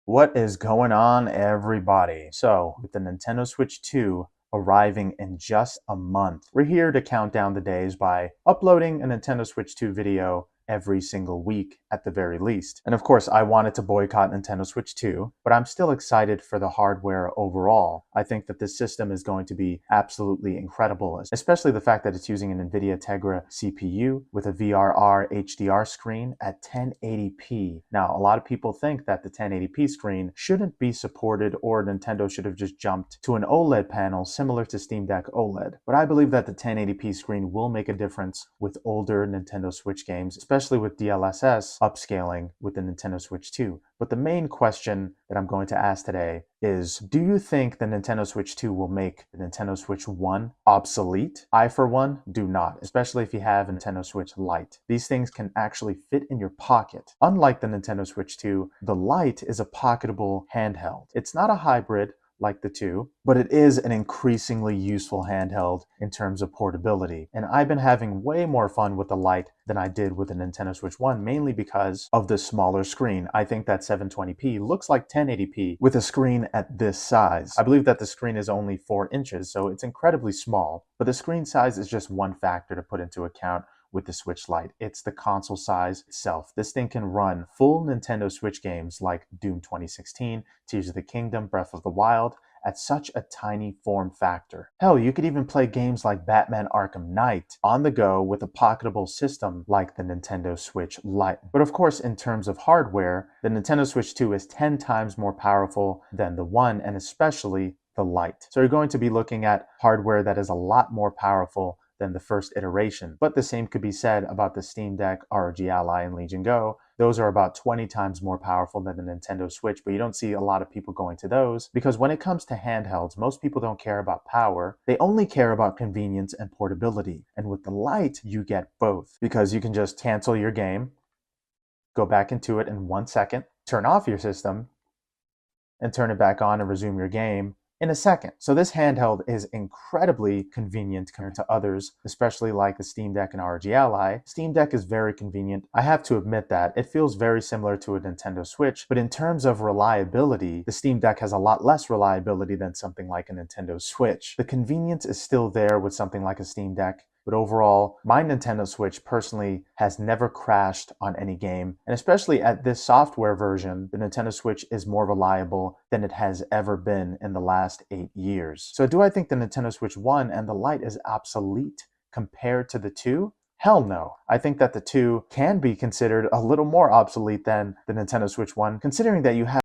What is going on, everybody? So, with the Nintendo Switch 2 arriving in just a month, we're here to count down the days by uploading a Nintendo Switch 2 video every single week at the very least. And of course, I wanted to boycott Nintendo Switch 2, but I'm still excited for the hardware overall. I think that this system is going to be absolutely incredible, especially the fact that it's using an NVIDIA Tegra CPU with a VRR HDR screen at 1080p. Now, a lot of people think that the 1080p screen shouldn't be supported, or Nintendo should have just jumped to an OLED panel similar to Steam Deck OLED. But I believe that the 1080p screen will make a difference with older Nintendo Switch games, especially with DLSS upscaling with the Nintendo Switch 2. But the main question that I'm going to ask today is, do you think the Nintendo Switch 2 will make the Nintendo Switch 1 obsolete? I, for one, do not, especially if you have a Nintendo Switch Lite. These things can actually fit in your pocket. Unlike the Nintendo Switch 2, the Lite is a pocketable handheld. It's not a hybrid like the 2, but it is an increasingly useful handheld in terms of portability. And I've been having way more fun with the Lite than I did with the Nintendo Switch 1, mainly because of the smaller screen. I think that 720p looks like 1080p with a screen at this size. I believe that the screen is only 4 inches, so it's incredibly small, but the screen size is just one factor to put into account with the Switch Lite. It's the console size itself. This thing can run full Nintendo Switch games like Doom 2016, Tears of the Kingdom, Breath of the Wild at such a tiny form factor. Hell, you could even play games like Batman Arkham Knight on the go with a pocketable system like the Nintendo Switch Lite. But of course, in terms of hardware, the Nintendo Switch 2 is 10 times more powerful than the 1, and especially the Lite. So you're going to be looking at hardware that is a lot more powerful than the first iteration. But the same could be said about the Steam Deck, ROG Ally, and Legion Go. Those are about 20 times more powerful than the Nintendo Switch, but you don't see a lot of people going to those because when it comes to handhelds, most people don't care about power. They only care about convenience and portability. And with the Lite, you get both because you can just cancel your game, go back into it in 1 second, turn off your system, and turn it back on and resume your game in a second. So this handheld is incredibly convenient compared to others, especially like the Steam Deck and ROG Ally. Steam Deck is very convenient. I have to admit that. It feels very similar to a Nintendo Switch, but in terms of reliability, the Steam Deck has a lot less reliability than something like a Nintendo Switch. The convenience is still there with something like a Steam Deck, but overall, my Nintendo Switch personally has never crashed on any game. And especially at this software version, the Nintendo Switch is more reliable than it has ever been in the last 8 years. So do I think the Nintendo Switch 1 and the Lite is obsolete compared to the 2? Hell no. I think that the 2 can be considered a little more obsolete than the Nintendo Switch 1, considering that you have